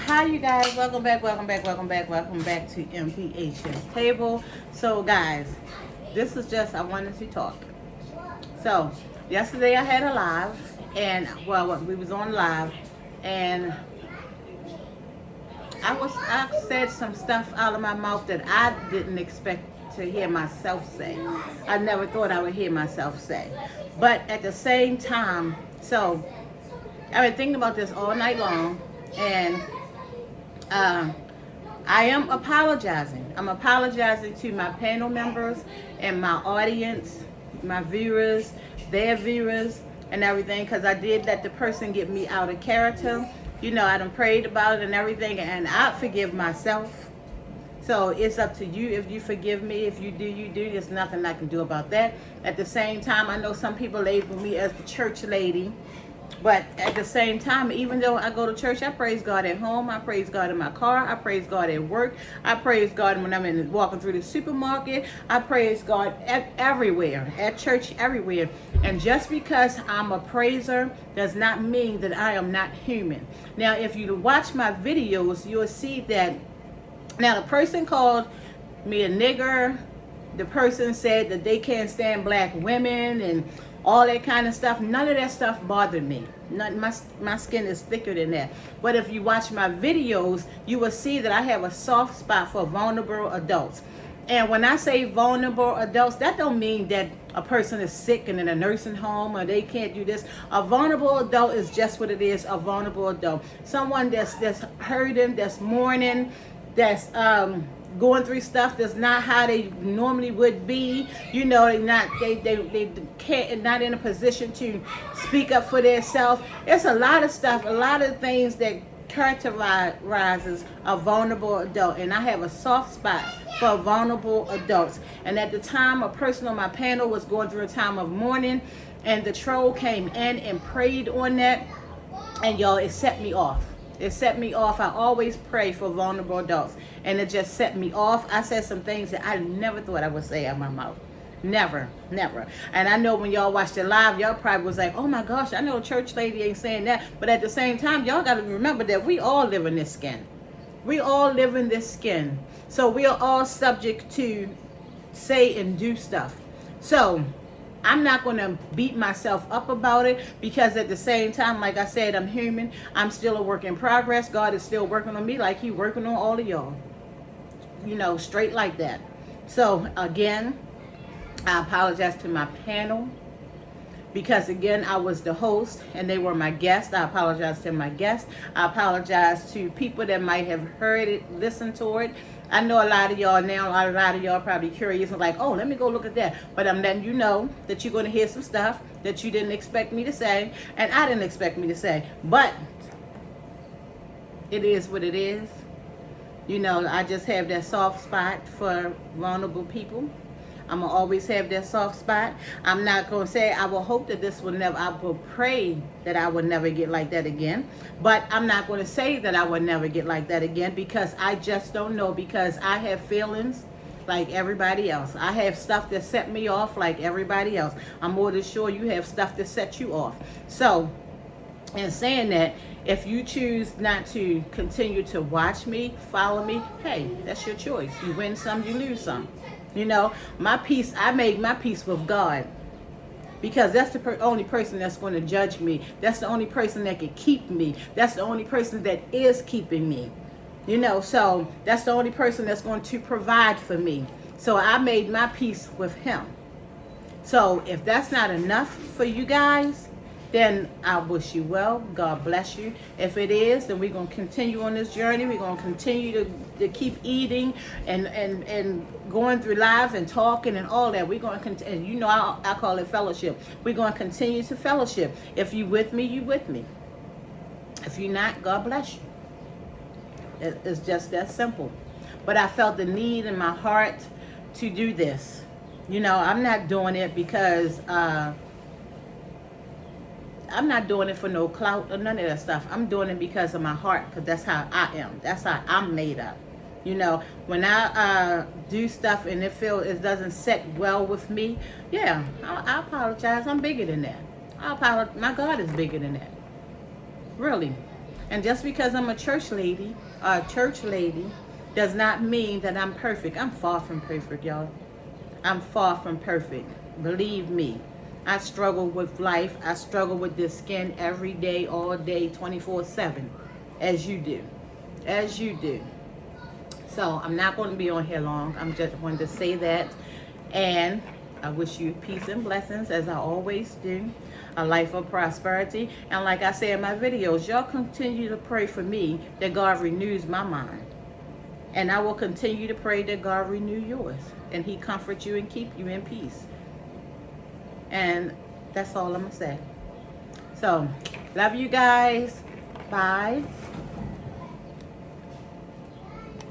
Hi, you guys. Welcome back to MPH's table. So, guys, this is just, I wanted to talk. So, yesterday I had a live, and, well, we was on live, and I said some stuff out of my mouth that I didn't expect to hear myself say. I never thought I would hear myself say. But at the same time, so, I've been thinking about this all night long, and uh, I am apologizing. I'm apologizing to my panel members and my audience, my viewers, their viewers, and everything, because I did let the person get me out of character. You know, I done prayed about it and everything, and I forgive myself. So it's up to you if you forgive me. If you do, you do. There's nothing I can do about that. At the same time, I know some people label me as the church lady. But at the same time, even though I go to church, I praise God at home. I praise God in my car. I praise God at work. I praise God when I'm walking through the supermarket. I praise God everywhere, at church, everywhere. And just because I'm a praiser does not mean that I am not human. Now, if you watch my videos, you'll see that. Now, the person called me a nigger. The person said that they can't stand black women and all that kind of stuff. None of that stuff bothered me. My skin is thicker than that. But if you watch my videos, you will see that I have a soft spot for vulnerable adults. And when I say vulnerable adults, that don't mean that a person is sick and in a nursing home or they can't do this. A vulnerable adult is just what it is, a vulnerable adult. Someone that's hurting, that's mourning, that's going through stuff that's not how they normally would be. You know, they can't, not in a position to speak up for themselves. It's a lot of stuff, a lot of things that characterizes a vulnerable adult, and I have a soft spot for vulnerable adults. And at the time, a person on my panel was going through a time of mourning, and the troll came in and prayed on that, and y'all, it set me off. It set me off. I always pray for vulnerable adults, and it just set me off. I said some things that I never thought I would say out of my mouth. Never. And I know when y'all watched it live, y'all probably was like, oh my gosh, I know a church lady ain't saying that. But at the same time, y'all got to remember that we all live in this skin. We all live in this skin. So we are all subject to say and do stuff. So I'm not going to beat myself up about it, because at the same time, like I said, I'm human. I'm still a work in progress. God is still working on me like He's working on all of y'all. You know, straight like that. So again, I apologize to my panel, because again, I was the host and they were my guests. I apologize to my guests. I apologize to people that might have heard it, listened to it. I know a lot of y'all now, a lot of y'all probably curious and like, oh, let me go look at that. But I'm letting you know that you're going to hear some stuff that you didn't expect me to say, and I didn't expect me to say. But it is what it is. You know, I just have that soft spot for vulnerable people. I'm going to always have that soft spot. I'm not going to say I will hope that this will never, I will pray that I will never get like that again. But I'm not going to say that I will never get like that again, because I just don't know, because I have feelings like everybody else. I have stuff that set me off like everybody else. I'm more than sure you have stuff that set you off. So, in saying that, if you choose not to continue to watch me, follow me, hey, that's your choice. You win some, you lose some. You know, my peace, I made my peace with God, because that's the only person that's going to judge me. That's the only person that can keep me. That's the only person that is keeping me. You know, so that's the only person that's going to provide for me. So I made my peace with Him. So if that's not enough for you guys, then I wish you well. God bless you. If it is, then we're going to continue on this journey. We're going to continue to keep eating and going through lives and talking and all that. We're going to continue. You know, I call it fellowship. We're going to continue to fellowship. If you with me, you with me. If you're not, God bless you. It's just that simple. But I felt the need in my heart to do this. You know, I'm not doing it because I'm not doing it for no clout or none of that stuff. I'm doing it because of my heart, because that's how I am. That's how I'm made up. You know, when I do stuff and it doesn't set well with me, yeah, I apologize. I'm bigger than that. I apologize. My God is bigger than that. Really. And just because I'm a church lady, does not mean that I'm perfect. I'm far from perfect, y'all. I'm far from perfect. Believe me. I struggle with life. I struggle with this skin every day, all day, 24/7, as you do. As you do. So I'm not going to be on here long. I'm just wanted to say that. And I wish you peace and blessings, as I always do. A life of prosperity. And like I say in my videos, y'all continue to pray for me that God renews my mind. And I will continue to pray that God renew yours. And he comfort you and keep you in peace. And that's all I'm going to say. So, love you guys. Bye.